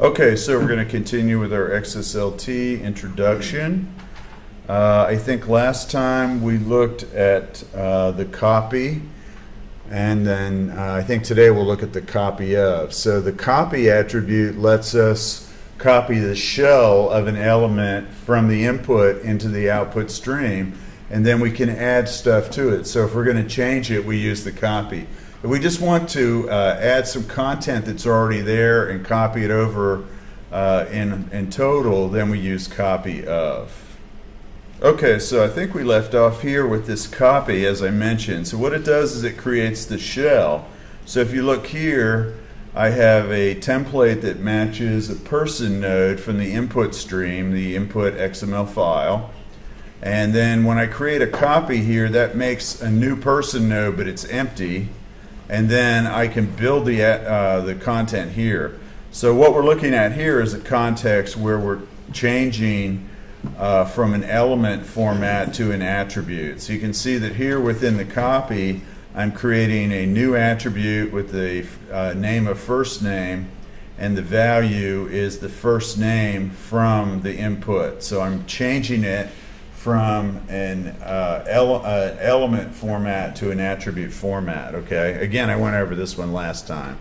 Okay, so we're going to continue with our XSLT introduction. I think last time we looked at the copy, and then I think today we'll look at the copy of. So the copy attribute lets us copy the shell of an element from the input into the output stream, and then we can add stuff to it. So if we're going to change it, we use the copy. If we just want to add some content that's already there and copy it over in total, then we use copy of. Okay, so I think we left off here with this copy, as I mentioned. So what it does is it creates the shell. So if you look here, I have a template that matches a person node from the input stream, the input XML file. And then when I create a copy here, that makes a new person node, but it's empty. And then I can build the content here. So what we're looking at here is a context where we're changing from an element format to an attribute. So you can see that here within the copy, I'm creating a new attribute with the name of first name, and the value is the first name from the input. So I'm changing it from an element format to an attribute format. Okay, again, I went over this one last time.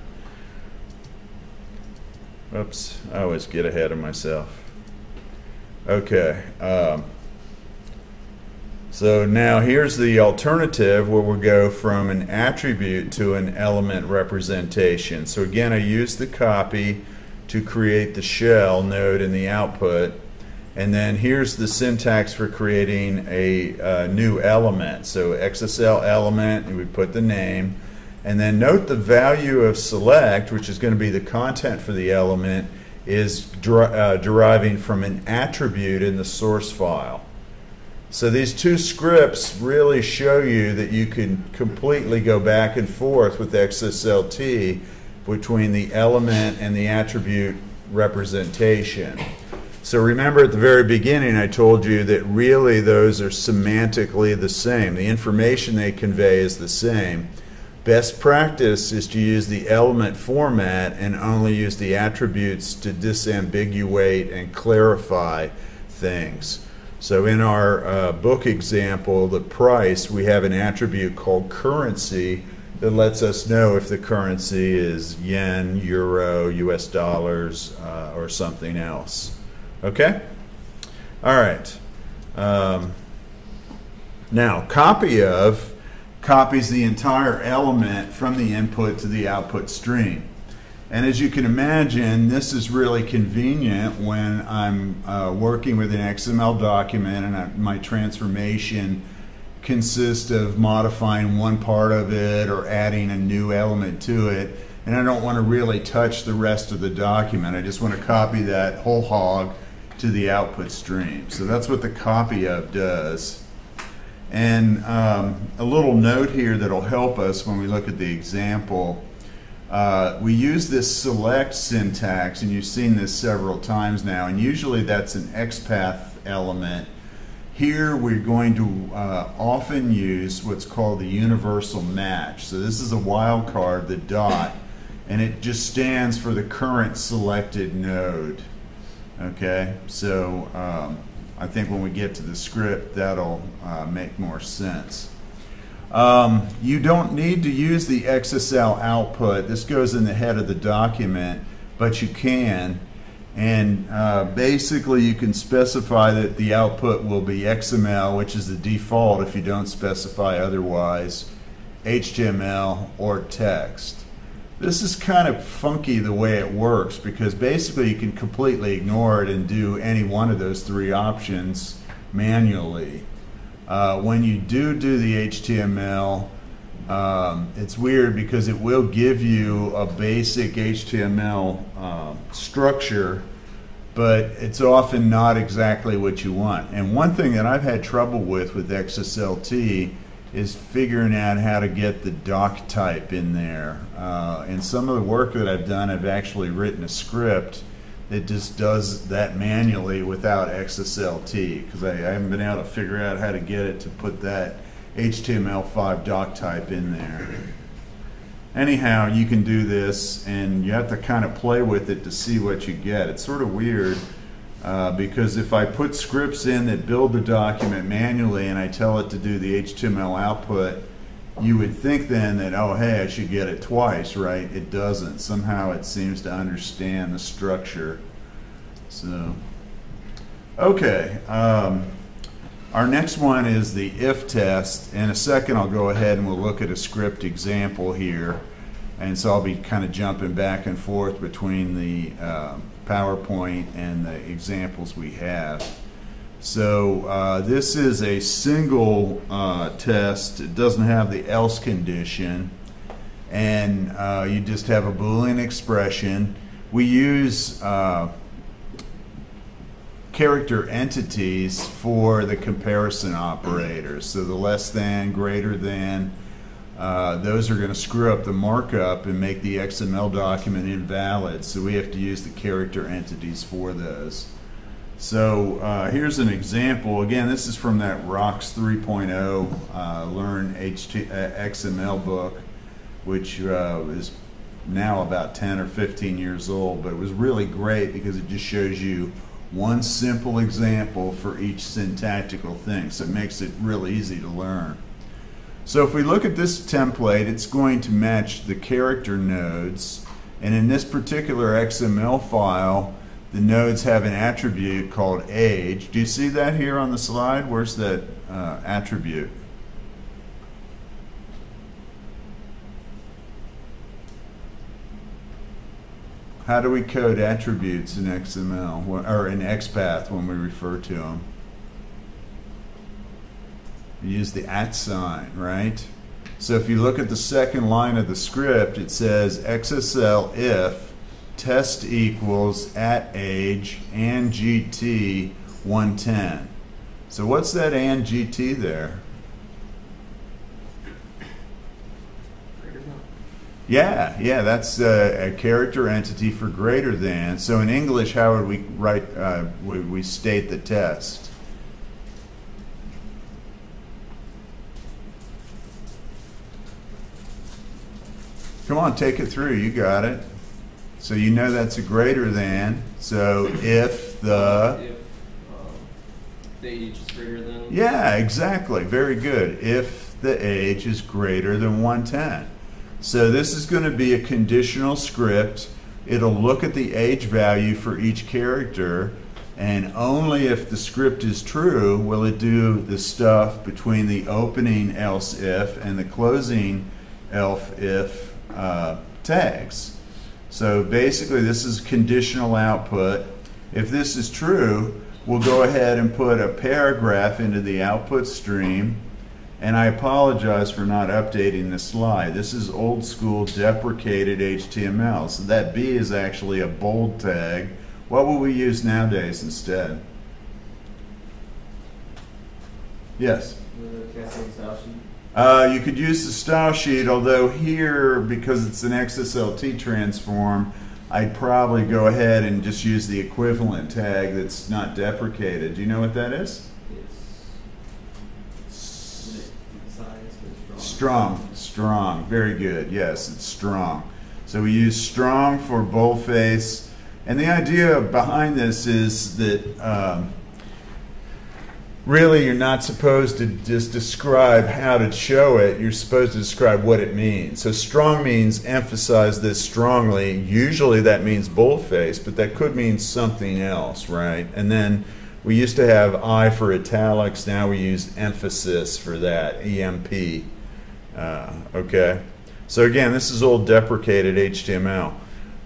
Oops, I always get ahead of myself. Okay, so now here's the alternative where we'll go from an attribute to an element representation. So again, I use the copy to create the shell node in the output. And then here's the syntax for creating a new element. So XSL element, and we put the name. And then note the value of select, which is going to be the content for the element, is deriving from an attribute in the source file. So these two scripts really show you that you can completely go back and forth with XSLT between the element and the attribute representation. So remember at the very beginning I told you that really those are semantically the same. The information they convey is the same. Best practice is to use the element format and only use the attributes to disambiguate and clarify things. So in our book example, the price, we have an attribute called currency that lets us know if the currency is yen, euro, US dollars, or something else. Okay? All right. Now, copy of copies the entire element from the input to the output stream. And as you can imagine, this is really convenient when I'm working with an XML document and my transformation consists of modifying one part of it or adding a new element to it, and I don't want to really touch the rest of the document. I just want to copy that whole hog to the output stream. So that's what the copy of does. And a little note here that'll help us when we look at the example. We use this select syntax, and you've seen this several times now, and usually that's an XPath element. Here we're going to often use what's called the universal match. So this is a wildcard, the dot, and it just stands for the current selected node. Okay, so I think when we get to the script, that'll make more sense. You don't need to use the XSL output. This goes in the head of the document, but you can. And basically you can specify that the output will be XML, which is the default if you don't specify otherwise, HTML, or text. This is kind of funky the way it works, because basically you can completely ignore it and do any one of those three options manually. When you do the HTML, it's weird because it will give you a basic HTML structure, but it's often not exactly what you want. And one thing that I've had trouble with XSLT is figuring out how to get the doc type in there. In some of the work that I've done, I've actually written a script that just does that manually without XSLT, because I haven't been able to figure out how to get it to put that HTML5 doc type in there. anyhow, you can do this, and you have to kind of play with it to see what you get. It's sort of weird because if I put scripts in that build the document manually and I tell it to do the HTML output, you would think then that, oh, hey, I should get it twice, right? It doesn't. Somehow it seems to understand the structure. So, okay. Our next one is the if test. In a second, I'll go ahead and we'll look at a script example here. And so I'll be kind of jumping back and forth between the PowerPoint and the examples we have. So this is a single test. It doesn't have the else condition, and you just have a Boolean expression. We use character entities for the comparison operators. So the less than, greater than, those are going to screw up the markup and make the XML document invalid. So we have to use the character entities for those. So here's an example. Again, this is from that Rocks 3.0 Learn XML book, which is now about 10 or 15 years old, but it was really great because it just shows you one simple example for each syntactical thing, so it makes it really easy to learn. So if we look at this template, it's going to match the character nodes, and in this particular XML file, the nodes have an attribute called age. Do you see that here on the slide? Where's that attribute? How do we code attributes in XML or in XPath when we refer to them? We use the @ sign, right? So if you look at the second line of the script, it says XSL if test equals @age and GT 110. So what's that and GT there? Yeah, that's a character entity for greater than. So in English, how would we write? We state the test. Come on, take it through. You got it. So you know that's a greater than. So if the age is greater than. Yeah, exactly. Very good. If the age is greater than 110. So this is going to be a conditional script. It'll look at the age value for each character, and only if the script is true will it do the stuff between the opening else if and the closing else if tags. So basically this is conditional output. If this is true, we'll go ahead and put a paragraph into the output stream. And I apologize for not updating the slide. This is old school deprecated HTML. So that B is actually a bold tag. What will we use nowadays instead? Yes? You could use the style sheet, although here, because it's an XSLT transform, I'd probably go ahead and just use the equivalent tag that's not deprecated. Do you know what that is? Strong, very good. Yes, it's strong. So we use strong for boldface, and the idea behind this is that really you're not supposed to just describe how to show it, you're supposed to describe what it means. So strong means emphasize this strongly. Usually that means boldface, but that could mean something else, right? And then we used to have I for italics, now we use emphasis for that, EMP. Okay, so again, this is old deprecated HTML.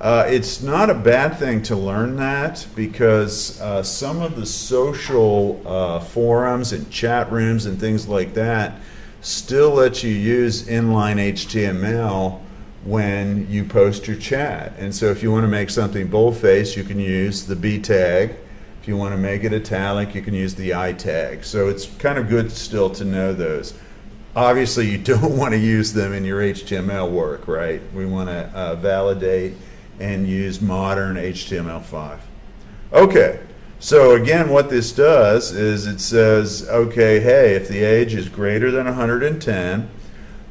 It's not a bad thing to learn that because some of the social forums and chat rooms and things like that still let you use inline HTML when you post your chat. And so if you want to make something boldface, you can use the B tag. If you want to make it italic, you can use the I tag. So it's kind of good still to know those. Obviously, you don't want to use them in your HTML work, right? We want to validate and use modern HTML5. Okay, so again, what this does is it says, okay, hey, if the age is greater than 110,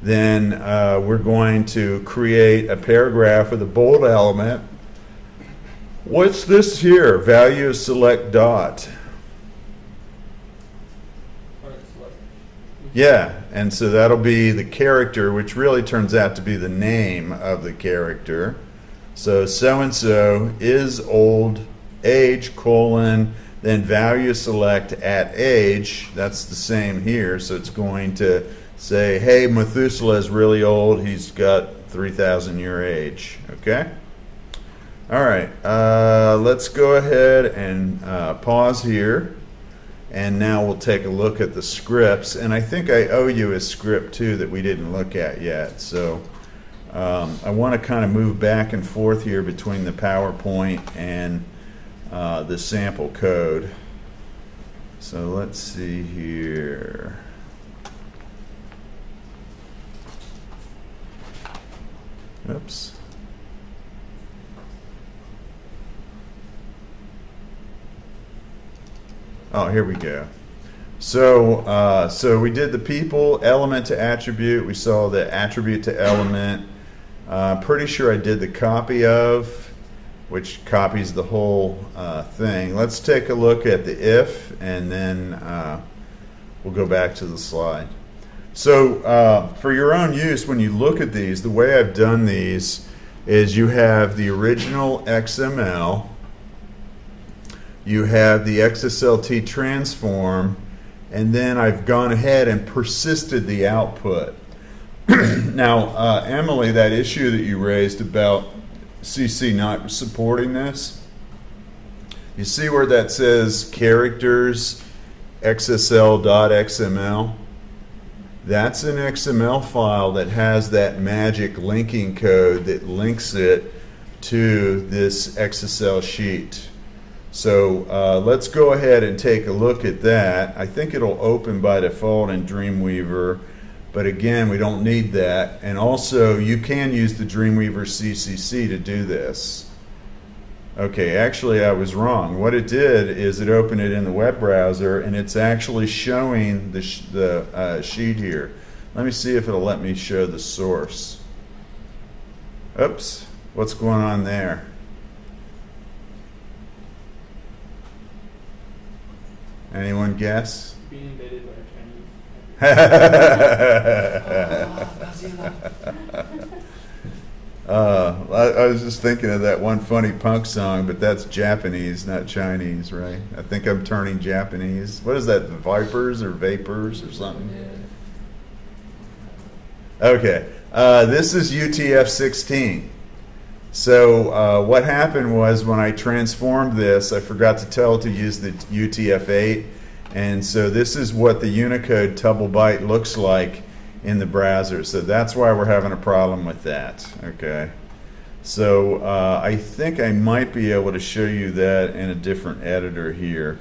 then we're going to create a paragraph with a bold element. What's this here? Value select dot. Yeah, and so that'll be the character, which really turns out to be the name of the character. So so-and-so is old, age, colon, then value select at age. That's the same here. So it's going to say, hey, Methuselah is really old. He's got 3,000 year age. Okay? All right. Let's go ahead and pause here. And now we'll take a look at the scripts. And I think I owe you a script too that we didn't look at yet. So I want to kind of move back and forth here between the PowerPoint and the sample code. So let's see here. Oops. Oh, here we go. So, so we did the people, element to attribute. We saw the attribute to element. Pretty sure I did the copy of, which copies the whole thing. Let's take a look at the if, and then we'll go back to the slide. So for your own use, when you look at these, the way I've done these is you have the original XML, you have the XSLT transform, and then I've gone ahead and persisted the output. Now, Emily, that issue that you raised about CC not supporting this, you see where that says characters XSL.xml? That's an XML file that has that magic linking code that links it to this XSL sheet. So let's go ahead and take a look at that. I think it'll open by default in Dreamweaver, but again, we don't need that. And also, you can use the Dreamweaver CCC to do this. Okay, actually I was wrong. What it did is it opened it in the web browser, and it's actually showing the sheet here. Let me see if it'll let me show the source. Oops, what's going on there? Anyone guess? Being invaded by a Chinese. I was just thinking of that one funny punk song, but that's Japanese, not Chinese, right? I think I'm turning Japanese. What is that, the Vipers or Vapors or something? Okay, this is UTF-16. So what happened was when I transformed this, I forgot to tell it to use the UTF-8, and so this is what the Unicode tuple byte looks like in the browser. So that's why we're having a problem with that. Okay, so I think I might be able to show you that in a different editor here.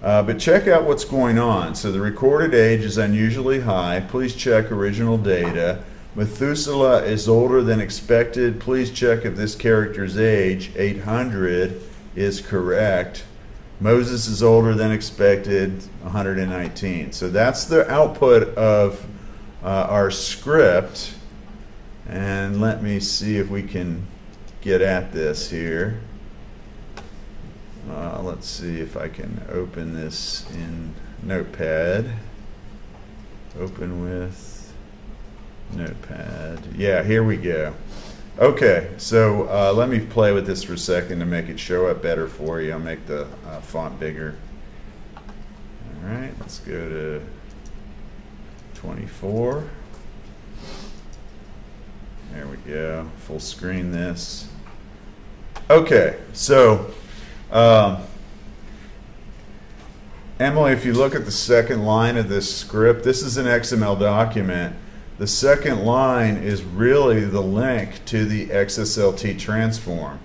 But check out what's going on. So the recorded age is unusually high. Please check original data. Methuselah is older than expected. Please check if this character's age, 800, is correct. Moses is older than expected, 119. So that's the output of our script. And let me see if we can get at this here. Let's see if I can open this in Notepad. Open with Notepad. Yeah, here we go. Okay, so let me play with this for a second to make it show up better for you. I'll make the font bigger. All right, let's go to 24. There we go. Full screen this. Okay, so Emily, if you look at the second line of this script, this is an XML document. The second line is really the link to the XSLT transform.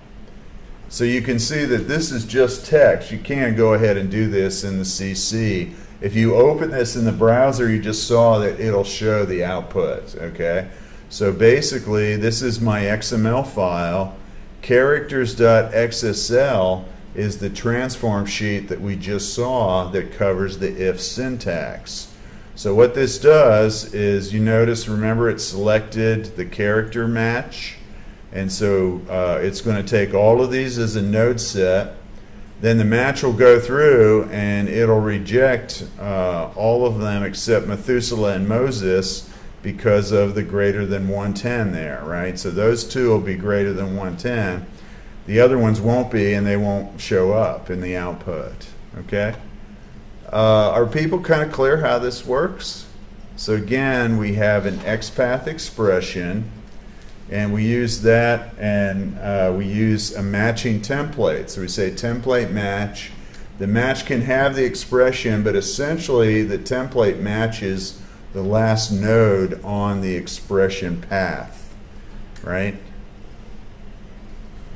So you can see that this is just text. You can go ahead and do this in the CC. If you open this in the browser, you just saw that it'll show the output. Okay, so basically this is my XML file. Characters.xsl is the transform sheet that we just saw that covers the if syntax. So what this does is, you notice, remember it selected the character match, and so it's going to take all of these as a node set. Then the match will go through and it'll reject all of them except Methuselah and Moses because of the greater than 110 there, right? So those two will be greater than 110. The other ones won't be, and they won't show up in the output, okay? Are people kind of clear how this works? So again, we have an XPath expression, and we use that, and we use a matching template. So we say template match. The match can have the expression, but essentially the template matches the last node on the expression path, right?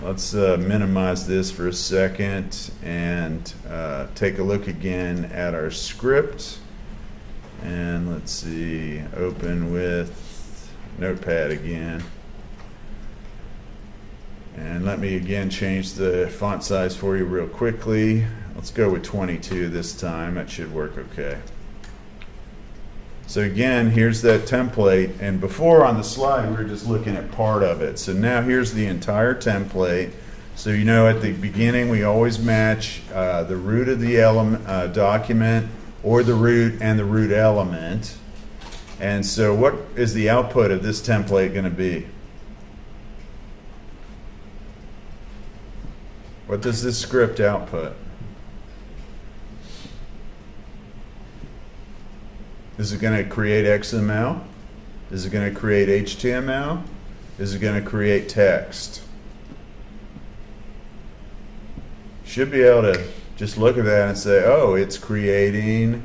Let's minimize this for a second and take a look again at our script. And let's see, open with Notepad again. And let me again change the font size for you real quickly. Let's go with 22 this time. That should work okay. So again, here's that template, and before on the slide we were just looking at part of it. So now here's the entire template. So you know at the beginning we always match the root of the element document, or the root and the root element. And so what is the output of this template going to be? What does this script output? Is it going to create XML? Is it going to create HTML? Is it going to create text? Should be able to just look at that and say, oh, it's creating. I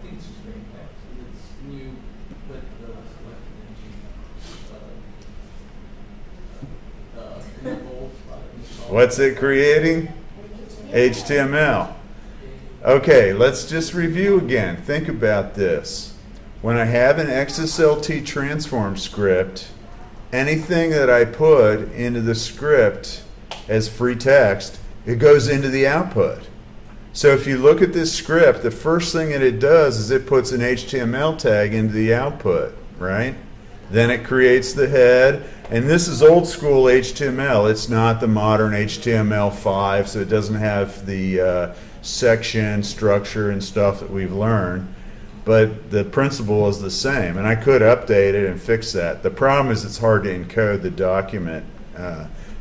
think it's just creating text. It's when you put the selected in the bold spot. What's it creating? HTML. Okay, let's just review again. Think about this. When I have an XSLT transform script, anything that I put into the script as free text, it goes into the output. So if you look at this script, the first thing that it does is it puts an HTML tag into the output, right? Then it creates the head, and this is old school HTML. It's not the modern HTML5, so it doesn't have the section structure and stuff that we've learned, but the principle is the same, and I could update it and fix that. The problem is it's hard to encode the document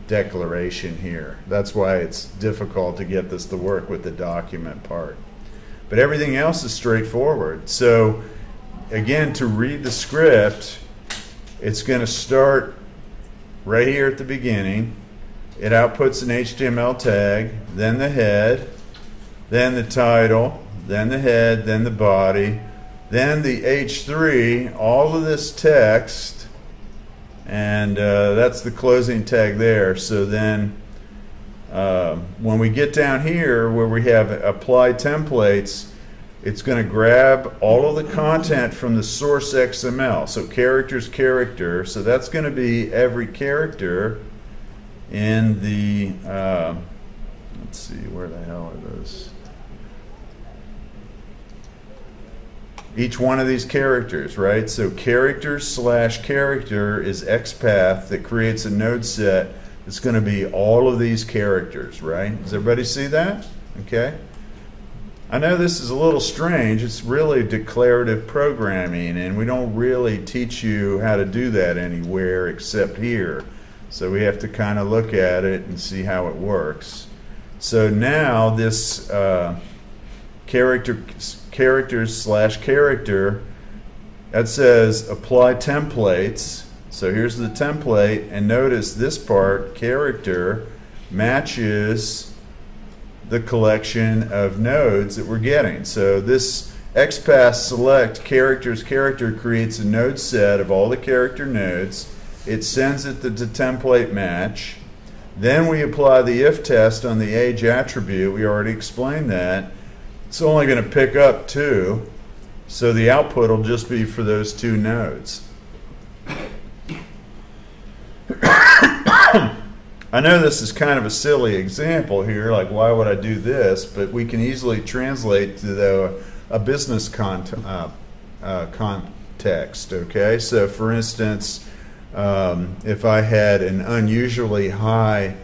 declaration here. That's why it's difficult to get this to work with the document part, but everything else is straightforward. So again, to read the script, it's going to start right here at the beginning. It outputs an HTML tag, then the head, then the title, then the head, then the body, then the H3, all of this text, and that's the closing tag there. So then when we get down here where we have apply templates, it's going to grab all of the content from the source XML. So character's character, so that's going to be every character in the, let's see, where the hell are those? Each one of these characters, right? So character slash character is XPath that creates a node set that's going to be all of these characters, right? Does everybody see that? Okay. I know this is a little strange. It's really declarative programming, and we don't really teach you how to do that anywhere except here. So we have to kind of look at it and see how it works. So now this characters slash character, that says apply templates. So here's the template, and notice this part, character, matches the collection of nodes that we're getting. So this XPath select characters character creates a node set of all the character nodes. It sends it to the template match. Then we apply the if test on the age attribute. We already explained that. It's only going to pick up 2, so the output will just be for those 2 nodes. I know this is kind of a silly example here, like why would I do this? But we can easily translate to a business context, okay? So for instance, if I had an unusually high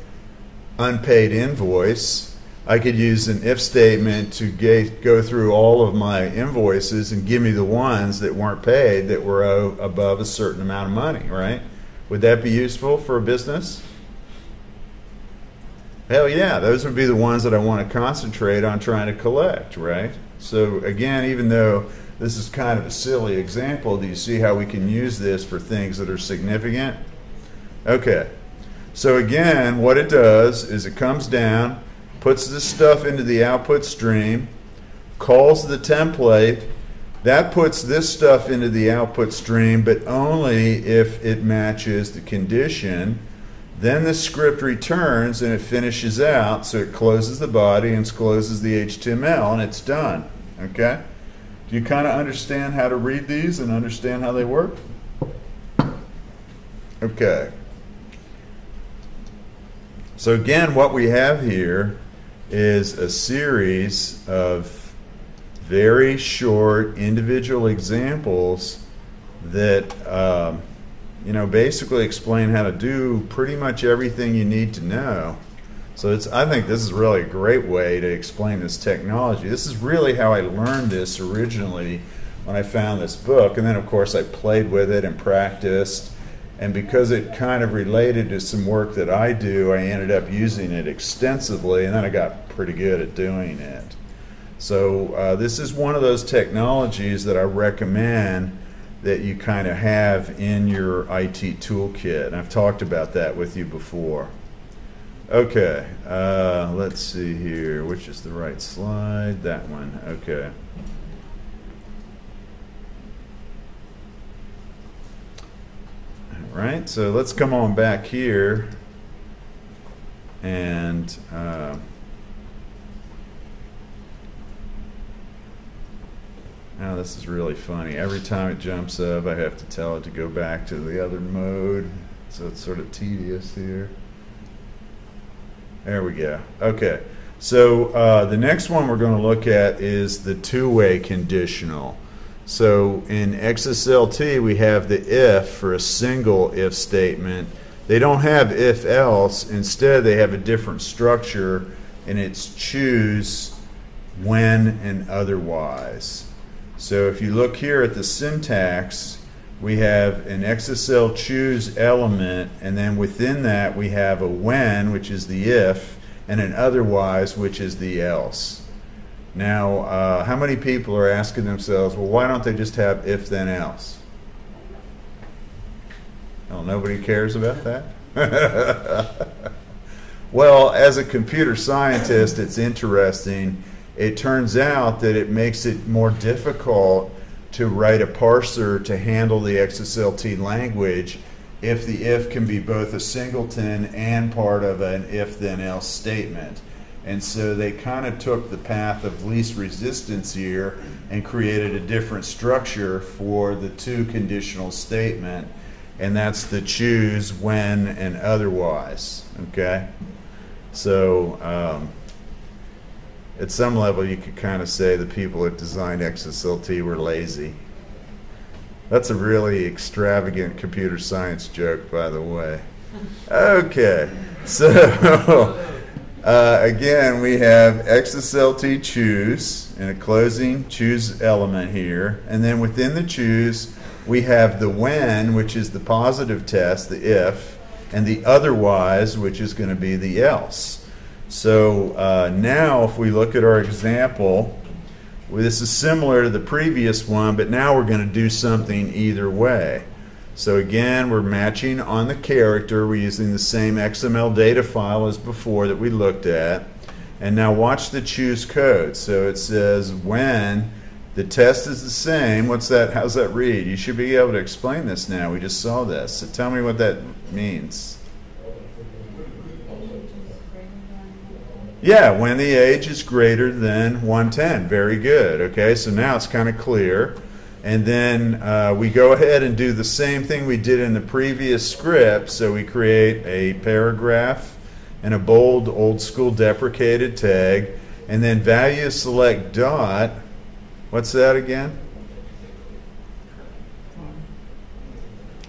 unpaid invoice, I could use an if statement to go through all of my invoices and give me the ones that weren't paid that were above a certain amount of money, right? Would that be useful for a business? Hell yeah, those would be the ones that I want to concentrate on trying to collect, right? So again, even though this is kind of a silly example, do you see how we can use this for things that are significant? Okay, so again, what it does is it comes down, puts this stuff into the output stream, calls the template, that puts this stuff into the output stream, but only if it matches the condition. Then the script returns and it finishes out, so it closes the body and closes the HTML, and it's done. Okay? Do you kind of understand how to read these and understand how they work? Okay. So again, what we have here is a series of very short individual examples that basically explain how to do pretty much everything you need to know. So I think this is really a great way to explain this technology. This is really how I learned this originally when I found this book, and then of course I played with it and practiced, and because it kind of related to some work that I do, I ended up using it extensively, and then I got pretty good at doing it. So this is one of those technologies that I recommend that you kind of have in your IT toolkit. And I've talked about that with you before. Okay, let's see here. Which is the right slide? That one. Okay. All right, so let's come on back here and now this is really funny. Every time it jumps up, I have to tell it to go back to the other mode. So it's sort of tedious here. There we go. Okay. So the next one we're going to look at is the two-way conditional. So in XSLT, we have the if for a single if statement. They don't have if else. Instead, they have a different structure, and it's choose, when, and otherwise. So if you look here at the syntax, we have an XSL choose element, and then within that we have a when, which is the if, and an otherwise, which is the else. Now, how many people are asking themselves, well, why don't they just have if then else? Well, nobody cares about that? Well, as a computer scientist, it's interesting. It turns out that it makes it more difficult to write a parser to handle the XSLT language if the if can be both a singleton and part of an if then else statement. And so they kind of took the path of least resistance here and created a different structure for the two conditional statement, and that's the choose, when, and otherwise. Okay? So at some level you could kind of say the people that designed XSLT were lazy. That's a really extravagant computer science joke, by the way. Okay, so again, we have XSLT choose and a closing choose element here, and then within the choose we have the when, which is the positive test, the if, and the otherwise, which is going to be the else. So now if we look at our example, well, this is similar to the previous one, but now we're going to do something either way. So again, we're matching on the character. We're using the same XML data file as before that we looked at. And now watch the choose code. So it says when the test is the same. What's that? How's that read? You should be able to explain this now. We just saw this. So tell me what that means. Yeah, when the age is greater than 110. Very good. Okay, so now it's kind of clear. And then we go ahead and do the same thing we did in the previous script. So we create a paragraph and a bold, old school deprecated tag, and then value select dot. What's that again?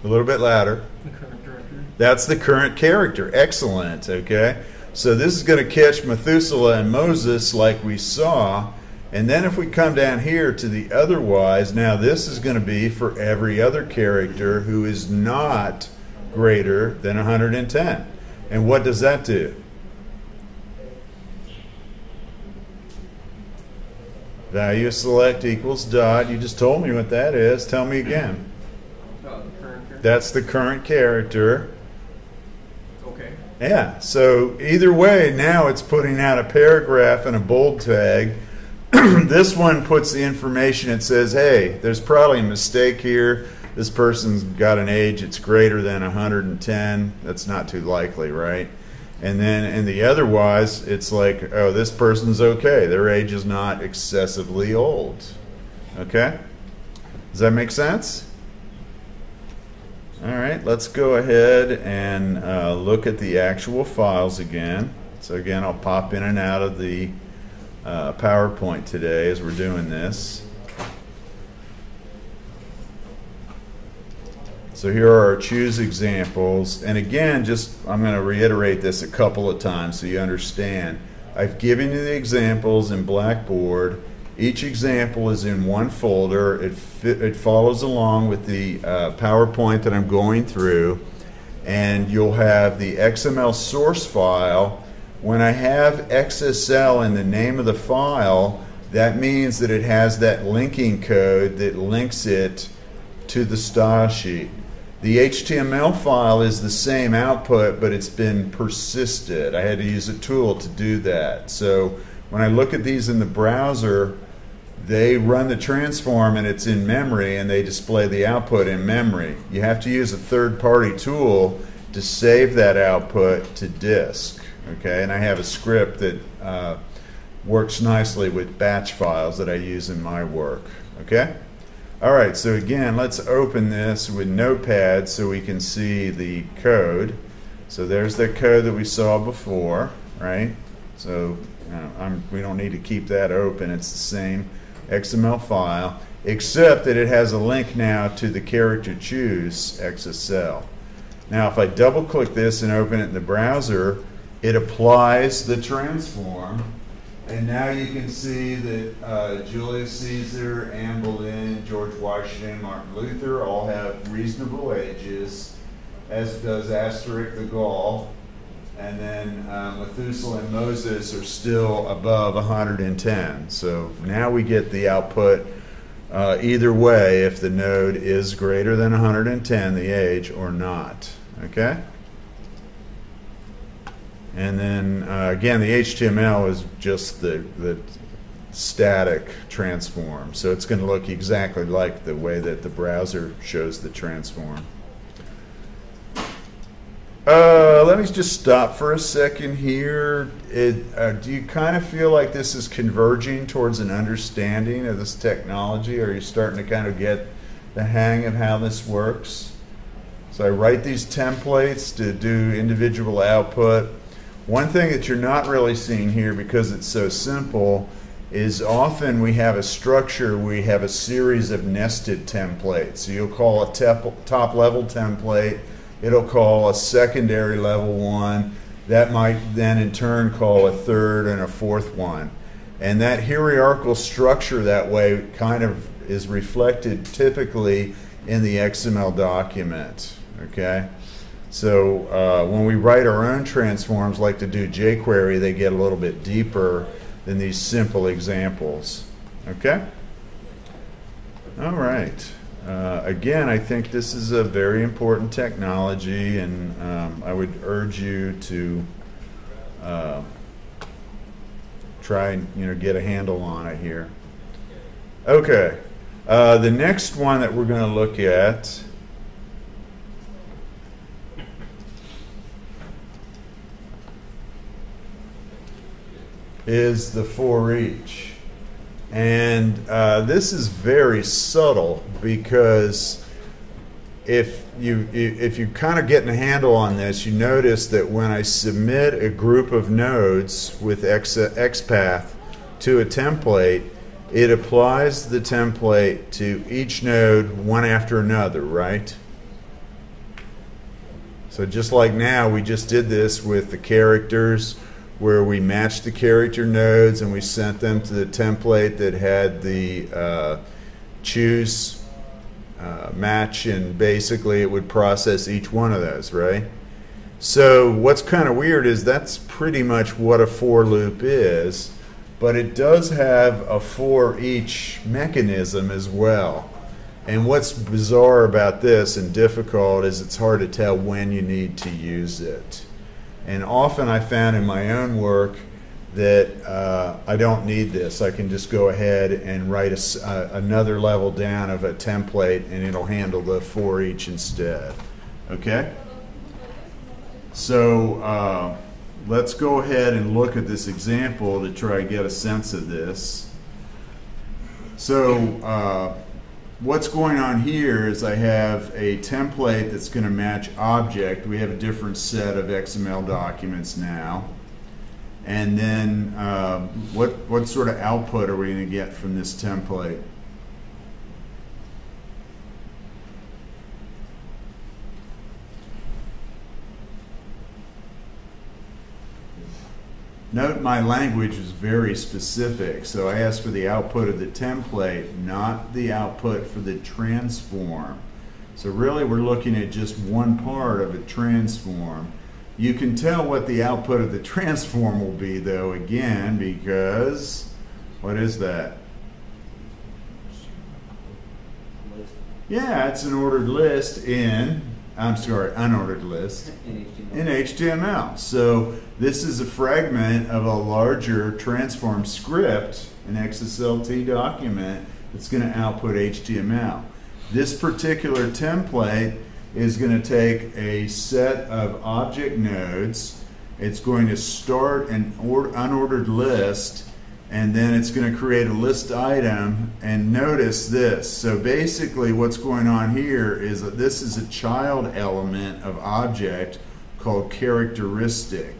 A little bit louder. The current director. That's the current character. Excellent. Okay. So this is going to catch Methuselah and Moses like we saw. And then if we come down here to the otherwise, now this is going to be for every other character who is not greater than 110. And what does that do? Value select equals dot. You just told me what that is. Tell me again. The current character. That's the current character. Okay. Yeah, so either way, now it's putting out a paragraph and a bold tag. This one puts the information. It says, hey, there's probably a mistake here. This person's got an age it's greater than 110. That's not too likely, right? And then in the otherwise, it's like, oh, this person's okay. Their age is not excessively old. Okay? Does that make sense? All right, let's go ahead and look at the actual files again. So again, I'll pop in and out of the PowerPoint today as we're doing this. So here are our choose examples. And again, I'm going to reiterate this a couple of times so you understand. I've given you the examples in Blackboard. Each example is in one folder. It follows along with the PowerPoint that I'm going through. And you'll have the XML source file. When I have XSL in the name of the file, that means that it has that linking code that links it to the style sheet. The HTML file is the same output, but it's been persisted. I had to use a tool to do that. So when I look at these in the browser, they run the transform and it's in memory, and they display the output in memory. You have to use a third-party tool to save that output to disk. Okay, and I have a script that works nicely with batch files that I use in my work. Okay? All right, so again, let's open this with Notepad so we can see the code. So there's the code that we saw before, right? So we don't need to keep that open. It's the same XML file, except that it has a link now to the character choose XSL. Now, if I double-click this and open it in the browser, it applies the transform. And now you can see that Julius Caesar, Anne Boleyn, George Washington, Martin Luther all have reasonable ages, as does Asteric the Gaul. And then Methuselah and Moses are still above 110. So now we get the output either way if the node is greater than 110, the age, or not. Okay? And then, again, the HTML is just the static transform. So it's going to look exactly like the way that the browser shows the transform. Let me just stop for a second here. Do you kind of feel like this is converging towards an understanding of this technology? Or are you starting to kind of get the hang of how this works? So I write these templates to do individual output. One thing that you're not really seeing here, because it's so simple, is often we have a structure, we have a series of nested templates. So you'll call a top level template, it'll call a secondary level one, that might then in turn call a third and a fourth one. And that hierarchical structure that way kind of is reflected typically in the XML document. Okay? So when we write our own transforms, like to do jQuery, they get a little bit deeper than these simple examples. Okay? All right. Again, I think this is a very important technology, and I would urge you to try and get a handle on it here. Okay. The next one that we're going to look at is the for each. And this is very subtle because if you kind of getting a handle on this, you notice that when I submit a group of nodes with XPath to a template, it applies the template to each node one after another, right? So just like now, we just did this with the characters, where we matched the character nodes and we sent them to the template that had the choose match, and basically it would process each one of those, right? So what's kind of weird is that's pretty much what a for loop is, but it does have a for each mechanism as well. And what's bizarre about this and difficult is it's hard to tell when you need to use it. And often I found in my own work that I don't need this. I can just go ahead and write another level down of a template, and it'll handle the for each instead. Okay? So let's go ahead and look at this example to try and get a sense of this. So what's going on here is I have a template that's going to match object. We have a different set of XML documents now. And then what sort of output are we going to get from this template? Note my language is very specific, so I asked for the output of the template, not the output for the transform. So really we're looking at just one part of a transform. You can tell what the output of the transform will be, though, again, because what is that? Yeah, it's an ordered list in, unordered list in HTML. So this is a fragment of a larger transform script, an XSLT document that's going to output HTML. This particular template is going to take a set of object nodes. It's going to start an unordered list, and then it's going to create a list item. And notice this. So basically what's going on here is that this is a child element of object called characteristic.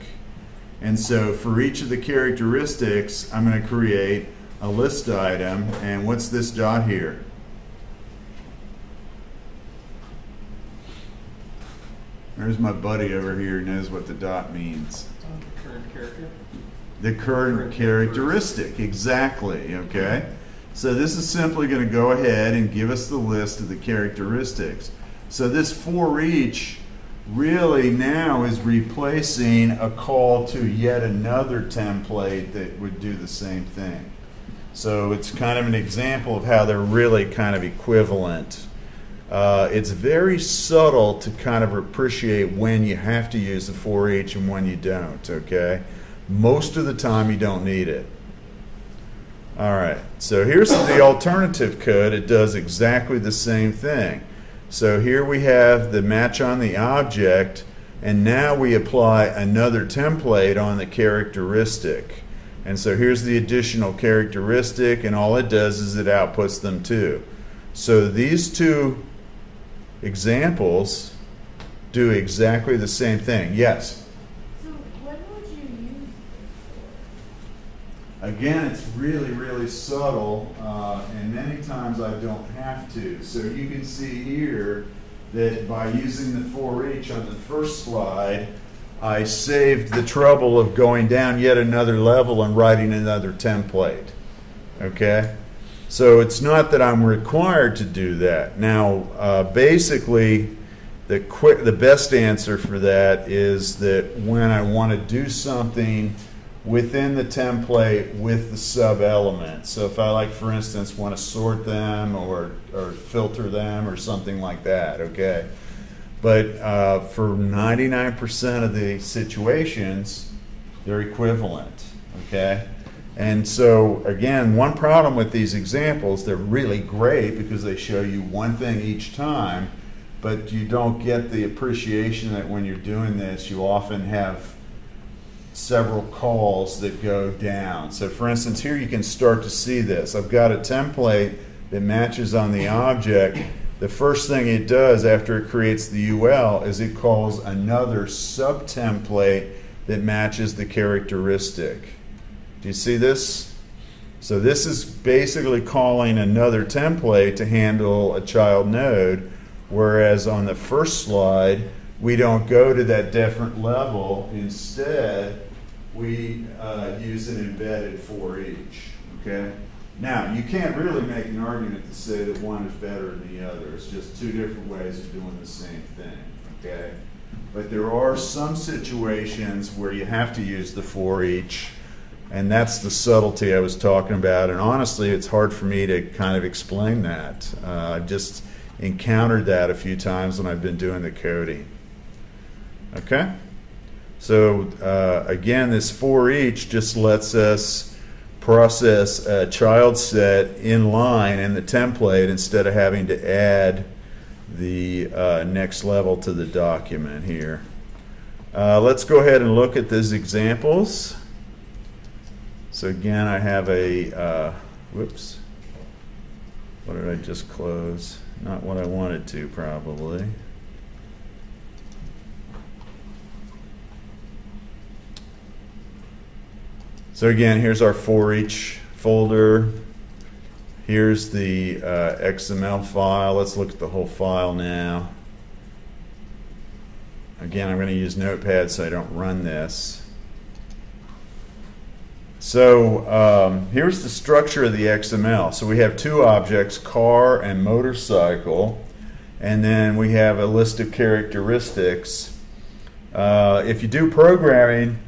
And so for each of the characteristics, I'm going to create a list item. And what's this dot here? There's my buddy over here who knows what the dot means. The current character? The current characteristic, exactly, okay? So this is simply going to go ahead and give us the list of the characteristics. So this for each really now is replacing a call to yet another template that would do the same thing. So it's kind of an example of how they're really kind of equivalent. It's very subtle to kind of appreciate when you have to use the for each and when you don't, okay? Most of the time you don't need it. All right, so here's the alternative code. It does exactly the same thing. So here we have the match on the object, and now we apply another template on the characteristic. And so here's the additional characteristic, and all it does is it outputs them too. So these two examples do exactly the same thing. Yes? So when would you use this? Again, it's really, really subtle, and many times I don't have to. So you can see here that by using the for each on the first slide, I saved the trouble of going down yet another level and writing another template. Okay? So it's not that I'm required to do that. Now, basically, the best answer for that is that when I want to do something within the template with the sub-element. So if I, like, for instance, want to sort them or filter them or something like that, okay? But for 99% of the situations, they're equivalent, okay? And so, again, one problem with these examples, they're really great because they show you one thing each time, but you don't get the appreciation that when you're doing this, you often have several calls that go down. So for instance, here you can start to see this. I've got a template that matches on the object. The first thing it does after it creates the UL is it calls another subtemplate that matches the characteristic. Do you see this? So this is basically calling another template to handle a child node, whereas on the first slide, we don't go to that different level. Instead, we use an embedded for each. Okay? Now, you can't really make an argument to say that one is better than the other. It's just two different ways of doing the same thing. Okay? But there are some situations where you have to use the for each, and that's the subtlety I was talking about. And honestly, it's hard for me to kind of explain that. I've just encountered that a few times when I've been doing the coding. Okay? So again, this for each just lets us process a child set in line in the template instead of having to add the next level to the document here. Let's go ahead and look at these examples. So again, I have a, whoops, what did I just close? Not what I wanted to, probably. So again, here's our for each folder. Here's the XML file. Let's look at the whole file now. Again, I'm going to use Notepad so I don't run this. So here's the structure of the XML. So we have two objects, car and motorcycle, and then we have a list of characteristics. If you do programming,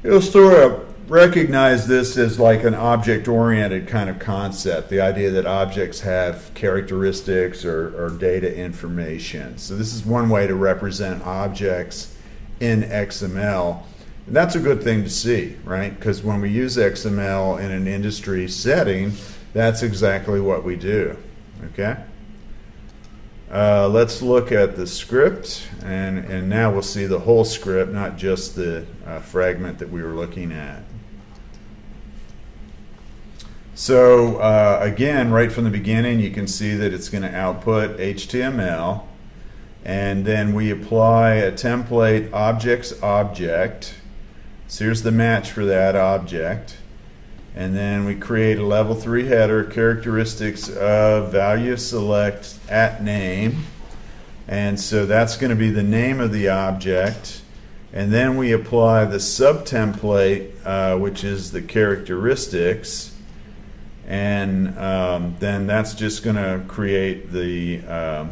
you'll sort of recognize this as like an object-oriented kind of concept, the idea that objects have characteristics or data information. So this is one way to represent objects in XML. And that's a good thing to see, right? Because when we use XML in an industry setting, that's exactly what we do, okay? Let's look at the script, and now we'll see the whole script, not just the fragment that we were looking at. So again, right from the beginning, you can see that it's going to output HTML, and then we apply a template objects object. So here's the match for that object, and then we create a level 3 header, characteristics of value select at name, and so that's going to be the name of the object, and then we apply the subtemplate, which is the characteristics, and then that's just going to create the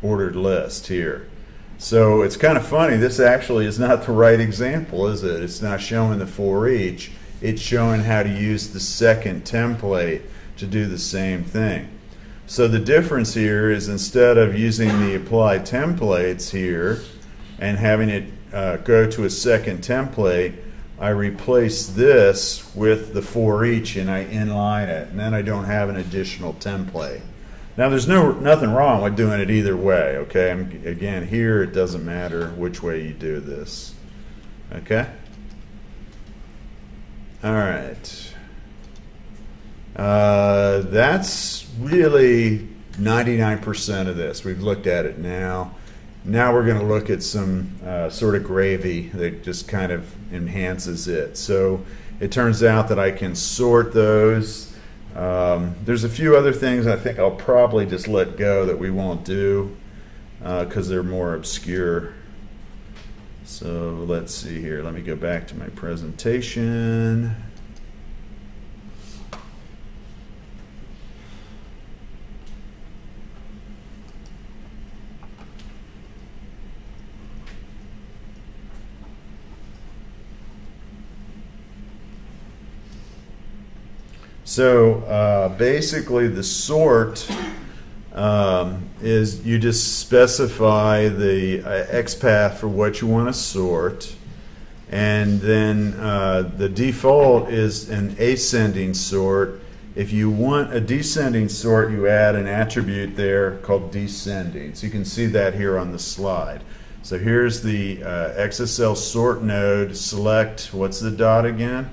ordered list here. So it's kind of funny, this actually is not the right example, is it? It's not showing the for each, it's showing how to use the second template to do the same thing. So the difference here is instead of using the apply templates here and having it go to a second template, I replace this with the for each and I inline it, and then I don't have an additional template. Now there's nothing wrong with doing it either way, okay? Again, here it doesn't matter which way you do this, okay? All right. That's really 99% of this. We've looked at it now. Now we're going to look at some sort of gravy that just kind of enhances it. So it turns out that I can sort those. There's a few other things I think I'll probably just let go that we won't do because they're more obscure. So let's see here. Let me go back to my presentation. So basically the sort is you just specify the XPath for what you want to sort, and then the default is an ascending sort. If you want a descending sort, you add an attribute there called descending. So you can see that here on the slide. So here's the XSL sort node. Select, what's the dot again?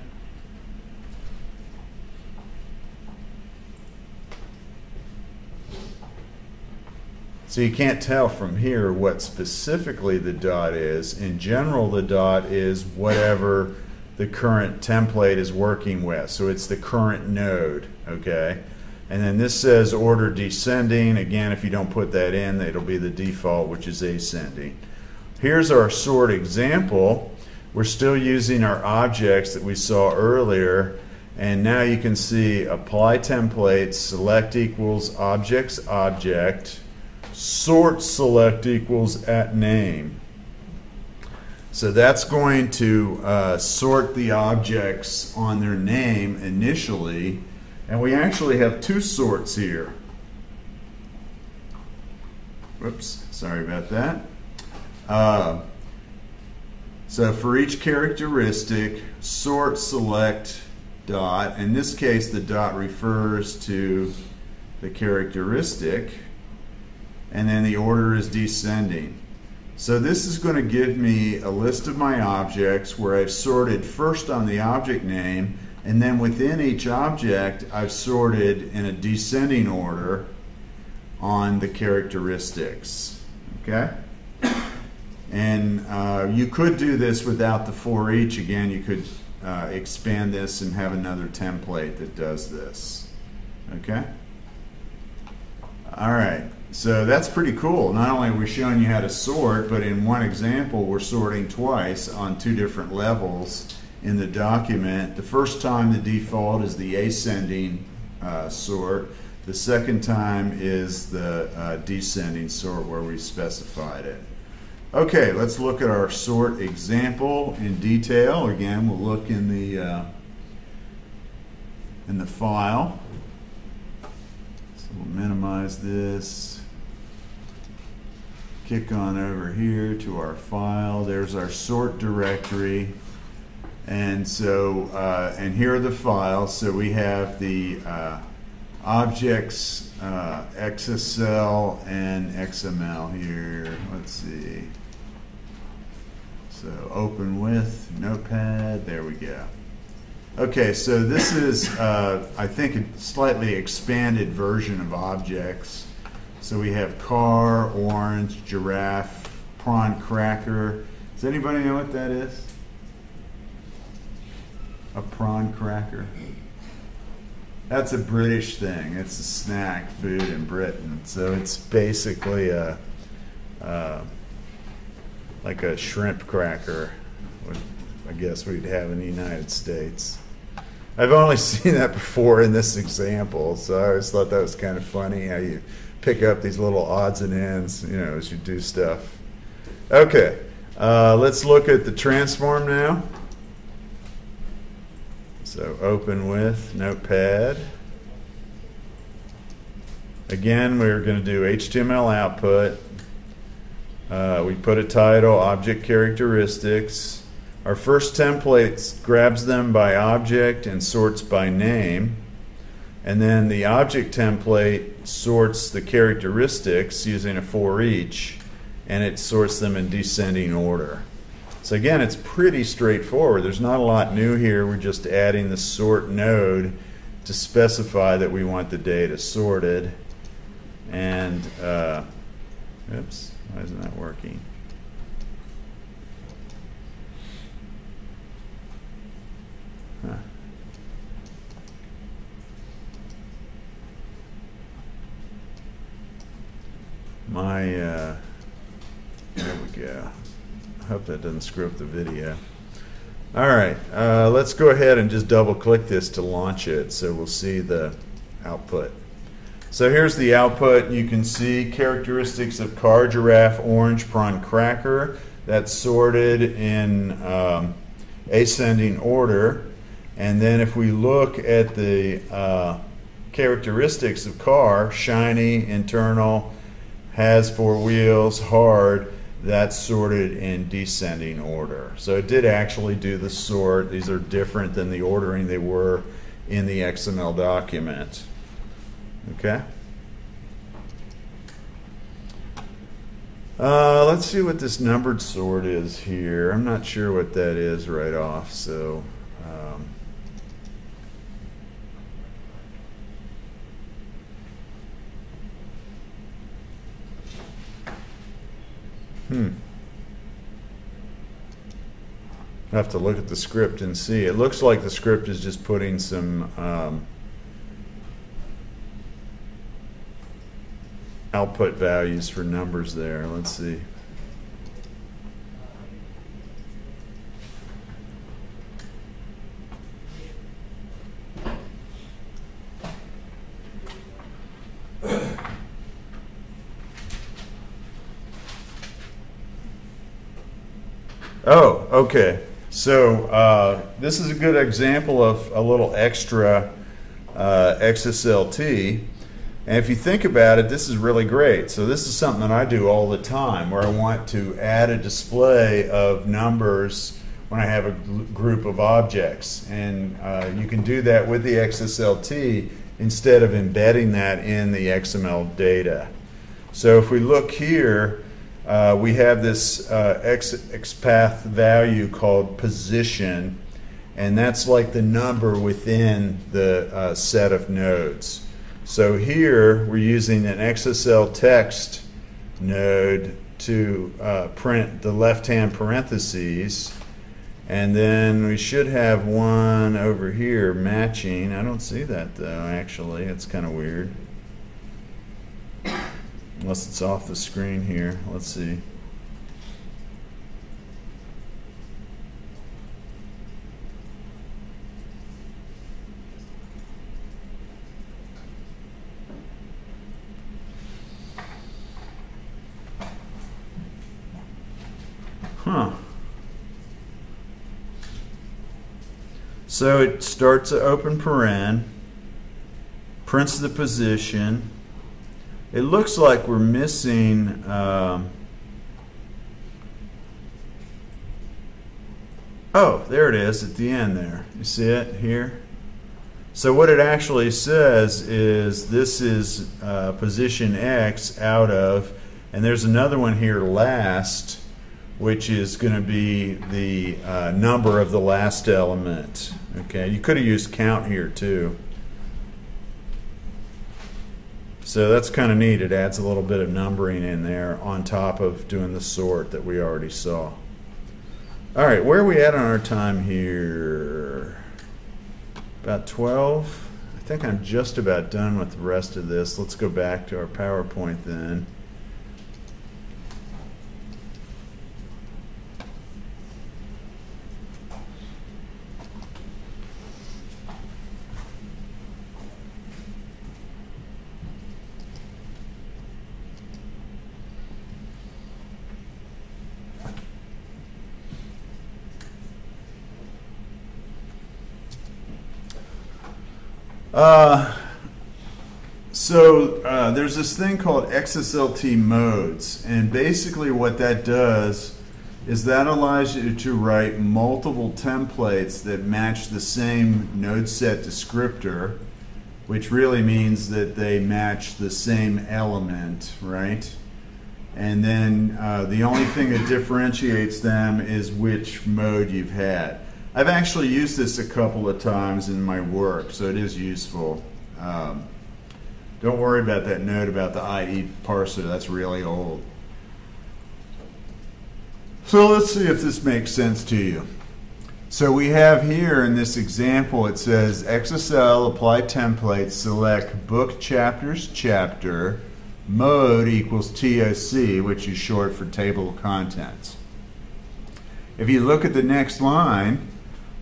So you can't tell from here what specifically the dot is. In general, the dot is whatever the current template is working with. So it's the current node, okay? And then this says order descending. Again, if you don't put that in, it'll be the default, which is ascending. Here's our sort example. We're still using our objects that we saw earlier. And now you can see apply template, select equals objects object, sort select equals at name. So that's going to sort the objects on their name initially, and we actually have two sorts here. Whoops, sorry about that. So for each characteristic, sort select dot. In this case, the dot refers to the characteristic, and then the order is descending. So this is going to give me a list of my objects where I've sorted first on the object name, and then within each object I've sorted in a descending order on the characteristics. Okay? And you could do this without the for each. Again, you could expand this and have another template that does this. Okay? All right. So that's pretty cool. Not only are we showing you how to sort, but in one example we're sorting twice on two different levels in the document. The first time the default is the ascending sort. The second time is the descending sort where we specified it. Okay, let's look at our sort example in detail. Again, we'll look in the file. So we'll minimize this. Kick on over here to our file. There's our sort directory, and so and here are the files. So we have the objects XSL and XML here. Let's see. So open with Notepad. There we go. Okay, so this is I think a slightly expanded version of objects. So we have car, orange, giraffe, prawn cracker. Does anybody know what that is? A prawn cracker? That's a British thing. It's a snack food in Britain. So it's basically a like a shrimp cracker, I guess we'd have in the United States. I've only seen that before in this example, so I always thought that was kind of funny how you pick up these little odds and ends, you know, as you do stuff. Okay, let's look at the transform now. So open with Notepad. Again, we're going to do HTML output. We put a title, object characteristics. Our first template grabs them by object and sorts by name. And then the object template sorts the characteristics using a for each, and it sorts them in descending order. So again, it's pretty straightforward. There's not a lot new here. We're just adding the sort node to specify that we want the data sorted. And, oops, why isn't that working? Huh. There we go. I hope that doesn't screw up the video. All right, let's go ahead and just double click this to launch it so we'll see the output. So here's the output. You can see characteristics of car, giraffe, orange, prawn cracker. That's sorted in ascending order. And then if we look at the characteristics of car, shiny, internal, has four wheels, hard, that's sorted in descending order. So it did actually do the sort. These are different than the ordering they were in the XML document. Okay? Let's see what this numbered sort is here. I'm not sure what that is right off, so I have to look at the script and see. It looks like the script is just putting some output values for numbers there. Let's see. Oh, okay. So this is a good example of a little extra XSLT. And if you think about it, this is really great. So this is something that I do all the time, where I want to add a display of numbers when I have a group of objects. And you can do that with the XSLT instead of embedding that in the XML data. So if we look here, we have this XPath value called position, and that's like the number within the set of nodes. So here we're using an XSL text node to print the left-hand parentheses, and then we should have one over here matching. I don't see that though, actually. It's kind of weird. Unless it's off the screen here. Let's see. Huh. So it starts an open paren, prints the position. It looks like we're missing oh, there it is at the end there. You see it here? So what it actually says is this is position X out of, and there's another one here last, which is going to be the number of the last element. Okay, you could have used count here too. So that's kind of neat. It adds a little bit of numbering in there on top of doing the sort that we already saw. All right, where are we at on our time here? About 12. I think I'm just about done with the rest of this. Let's go back to our PowerPoint then. There's this thing called XSLT modes, and basically what that does is that allows you to write multiple templates that match the same node set descriptor, which really means that they match the same element, right? And then the only thing that differentiates them is which mode you've had. I've actually used this a couple of times in my work, so it is useful. Don't worry about that note about the IE parser. That's really old. So let's see if this makes sense to you. So we have here in this example, it says XSL apply template, select book chapters chapter, mode equals TOC, which is short for table of contents. If you look at the next line,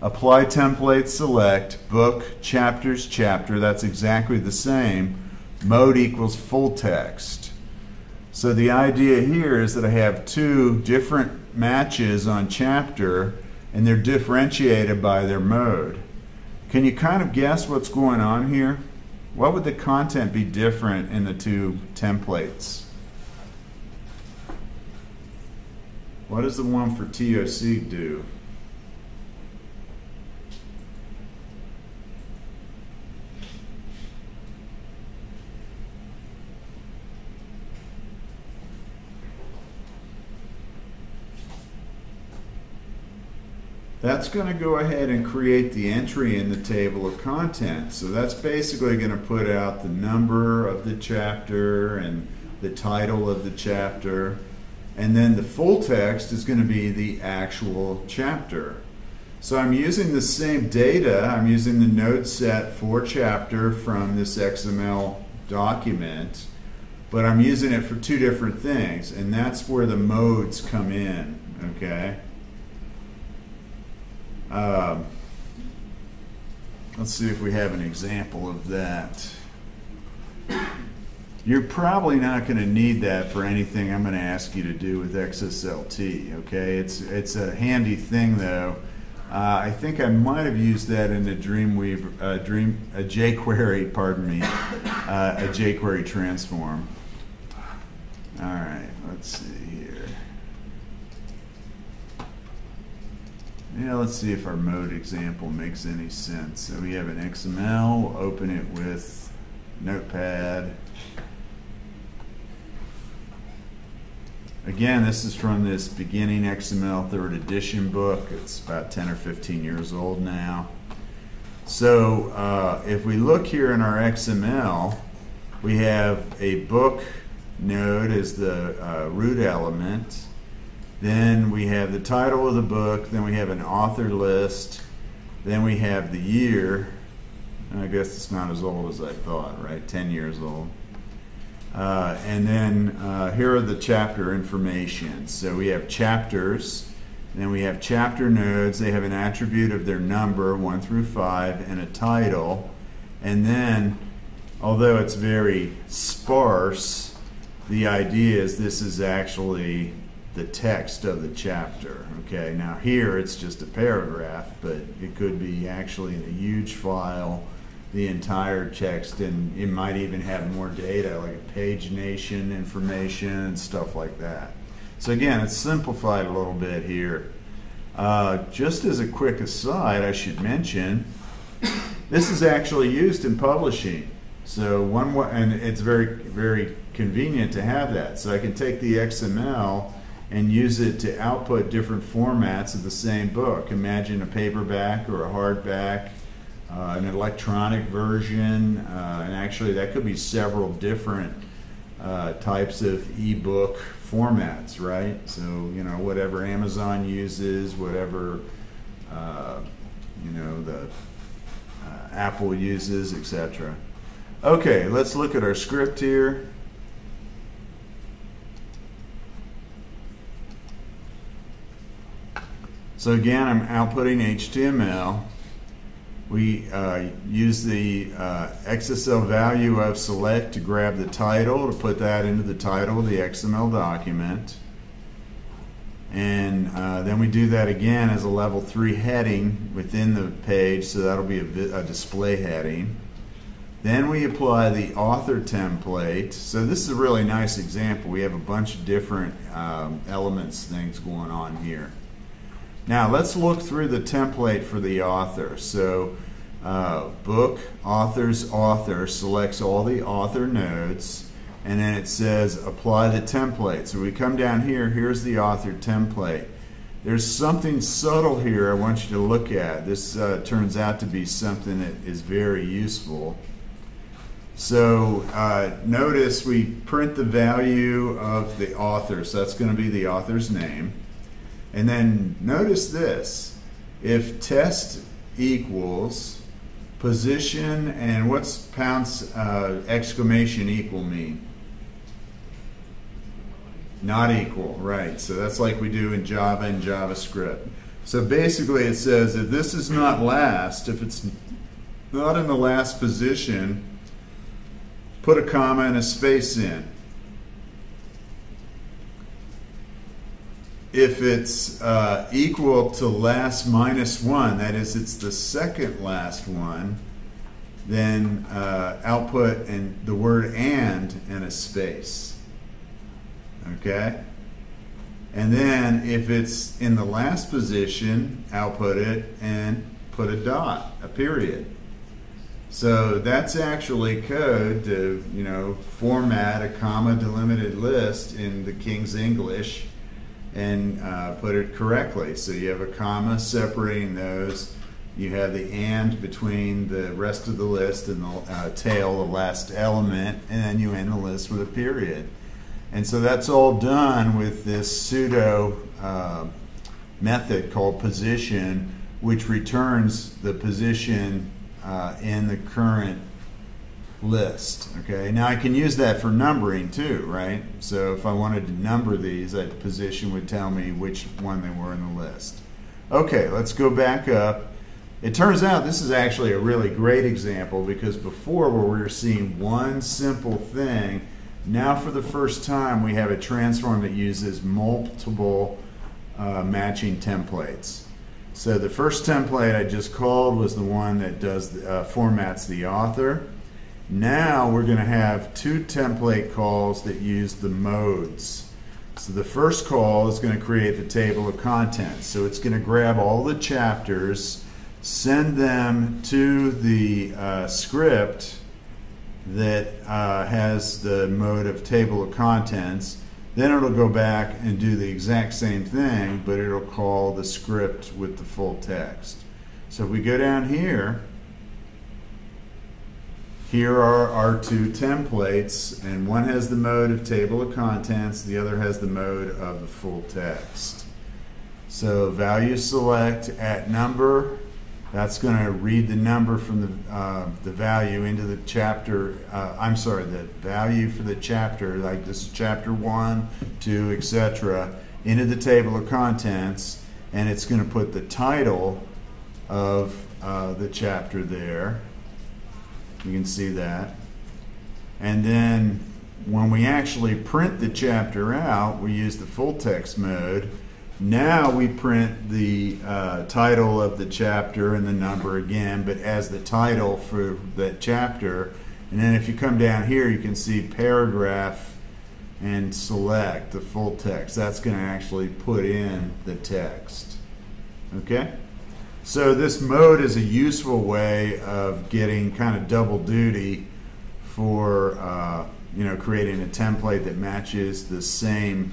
apply template, select book chapters chapter, that's exactly the same. Mode equals full text. So the idea here is that I have two different matches on chapter, and they're differentiated by their mode. Can you kind of guess what's going on here? What would the content be different in the two templates? What does the one for TOC do? that's going to go ahead and create the entry in the table of contents. So that's basically going to put out the number of the chapter and the title of the chapter. And then the full text is going to be the actual chapter. So I'm using the same data. I'm using the node set for chapter from this XML document, but I'm using it for two different things, and that's where the modes come in, okay? Let's see if we have an example of that. You're probably not going to need that for anything I'm going to ask you to do with XSLT, okay? It's a handy thing though. I think I might have used that in a jQuery, pardon me, a jQuery transform. All right, let's see here. Yeah, let's see if our mode example makes any sense. So we have an XML, we'll open it with Notepad. Again, this is from this beginning XML 3rd edition book. It's about 10 or 15 years old now. So if we look here in our XML, we have a book node as the root element. Then we have the title of the book. Then we have an author list. Then we have the year. I guess it's not as old as I thought, right? 10 years old. And then here are the chapter information. So we have chapters, and then we have chapter nodes. They have an attribute of their number, 1 through 5, and a title. And then, although it's very sparse, the idea is this is actually the text of the chapter. Okay, now here it's just a paragraph, but it could be actually in a huge file, the entire text, and it might even have more data like pagination information and stuff like that. So again, it's simplified a little bit here. Just as a quick aside, I should mention this is actually used in publishing. So and it's very, very convenient to have that. So I can take the XML and use it to output different formats of the same book. Imagine a paperback or a hardback, an electronic version, and actually that could be several different types of ebook formats, right? So, you know, whatever Amazon uses, whatever, you know, the Apple uses, etc. Okay, let's look at our script here. So again, I'm outputting HTML. We use the XSL value of select to grab the title, to put that into the title of the XML document. And then we do that again as a level 3 heading within the page, so that'll be a display heading. Then we apply the author template. So this is a really nice example. We have a bunch of different elements, things going on here. Now let's look through the template for the author. So book, author's author selects all the author nodes, and then it says apply the template. So we come down here, here's the author template. There's something subtle here I want you to look at. This turns out to be something that is very useful. So notice we print the value of the author, so that's going to be the author's name. And then notice this, if test equals position, and what's pounds exclamation equal mean? Not equal, right. So that's like we do in Java and JavaScript. So basically it says if this is not last, if it's not in the last position, put a comma and a space in. If it's equal to last minus 1, that is, it's the second last one, then output and the word and a space. Okay? And then if it's in the last position, output it and put a dot, a period. So that's actually code to, you know, format a comma delimited list in the King's English. and put it correctly. So you have a comma separating those. You have the and between the rest of the list and the tail, the last element, and then you end the list with a period. And so that's all done with this pseudo method called position, which returns the position in the current list. Okay, now I can use that for numbering too, right? So if I wanted to number these, that position would tell me which one they were in the list. Okay, let's go back up. It turns out this is actually a really great example, because before, where we were seeing one simple thing, now for the first time we have a transform that uses multiple matching templates. So the first template I just called was the one that does formats the author. Now we're going to have two template calls that use the modes. So the first call is going to create the table of contents. So it's going to grab all the chapters, send them to the script that has the mode of table of contents. Then it'll go back and do the exact same thing, but it'll call the script with the full text. So if we go down here, here are our two templates, and one has the mode of table of contents, the other has the mode of the full text. So value select at number, that's going to read the number from the value into the chapter, the value for the chapter, like this is chapter 1, 2, etc., into the table of contents, and it's going to put the title of the chapter there. You can see that. And then when we actually print the chapter out, we use the full text mode. Now we print the title of the chapter and the number again, but as the title for that chapter. And then if you come down here, you can see paragraph and select the full text. That's going to actually put in the text. Okay? So this mode is a useful way of getting kind of double duty for creating a template that matches the same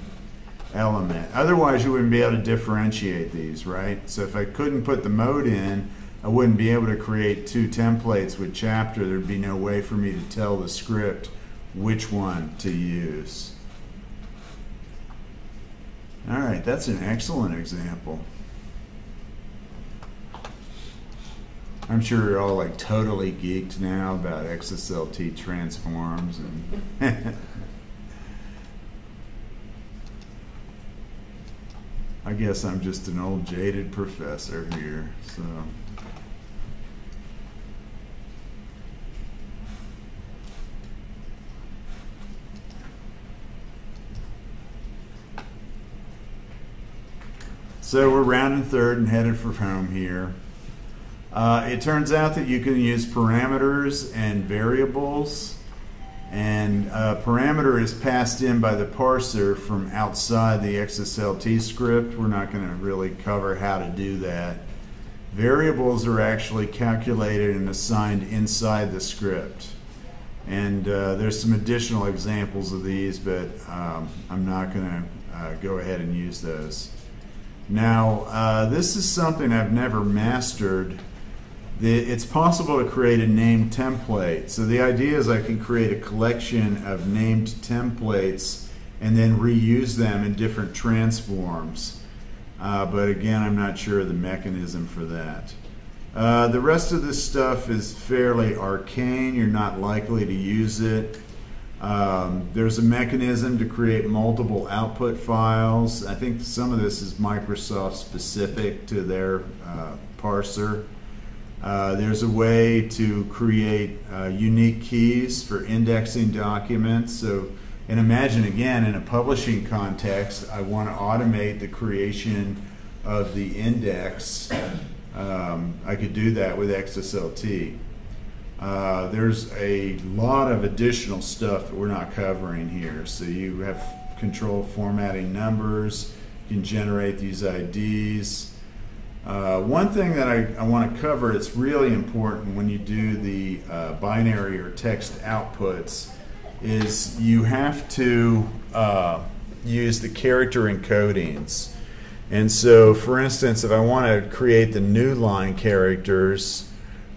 element. Otherwise, you wouldn't be able to differentiate these, right? So if I couldn't put the mode in, I wouldn't be able to create two templates with chapter. There'd be no way for me to tell the script which one to use. All right, that's an excellent example. I'm sure you're all like totally geeked now about XSLT Transforms and I guess I'm just an old jaded professor here, so. So we're rounding third and headed for home here. It turns out that you can use parameters and variables, and parameter is passed in by the parser from outside the XSLT script. We're not going to really cover how to do that. Variables are actually calculated and assigned inside the script, and there's some additional examples of these, but I'm not going to go ahead and use those. Now this is something I've never mastered. It's possible to create a named template. So the idea is I can create a collection of named templates and then reuse them in different transforms. But again, I'm not sure of the mechanism for that. The rest of this stuff is fairly arcane. You're not likely to use it. There's a mechanism to create multiple output files. I think some of this is Microsoft specific to their parser. There's a way to create unique keys for indexing documents. So, and imagine again, in a publishing context, I want to automate the creation of the index. I could do that with XSLT. There's a lot of additional stuff that we're not covering here. So you have control formatting numbers, you can generate these IDs. One thing that I want to cover, it's really important when you do the binary or text outputs, is you have to use the character encodings. And so, for instance, if I want to create the new line characters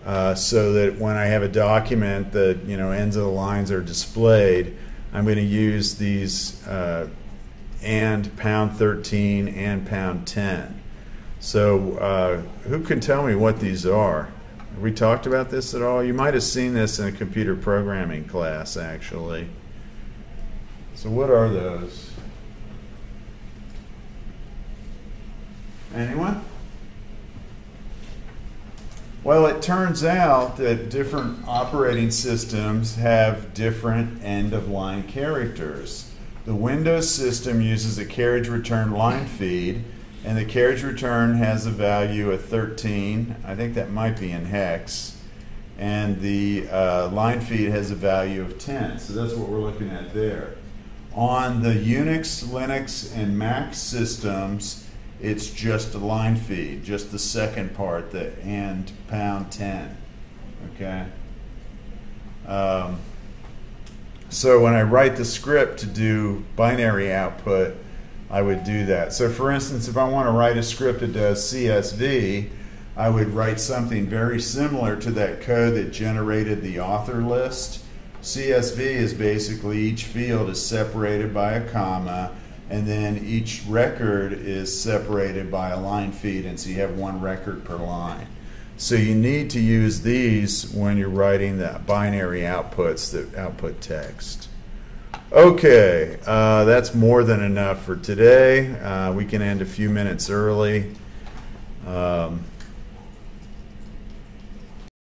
so that when I have a document that ends of the lines are displayed, I'm going to use these and pound 13 and pound 10. So who can tell me what these are? Have we talked about this at all? You might have seen this in a computer programming class, actually. So what are those? Anyone? Well, it turns out that different operating systems have different end-of-line characters. The Windows system uses a carriage return line feed, and the carriage return has a value of 13. I think that might be in hex. And the line feed has a value of 10. So that's what we're looking at there. On the Unix, Linux, and Mac systems, it's just a line feed, just the second part, the and pound 10. Okay? So when I write the script to do binary output, I would do that. So for instance, if I want to write a script that does CSV, I would write something very similar to that code that generated the author list. CSV is basically each field is separated by a comma, and then each record is separated by a line feed, and so you have one record per line. So you need to use these when you're writing the binary outputs that output text. Okay, that's more than enough for today. We can end a few minutes early.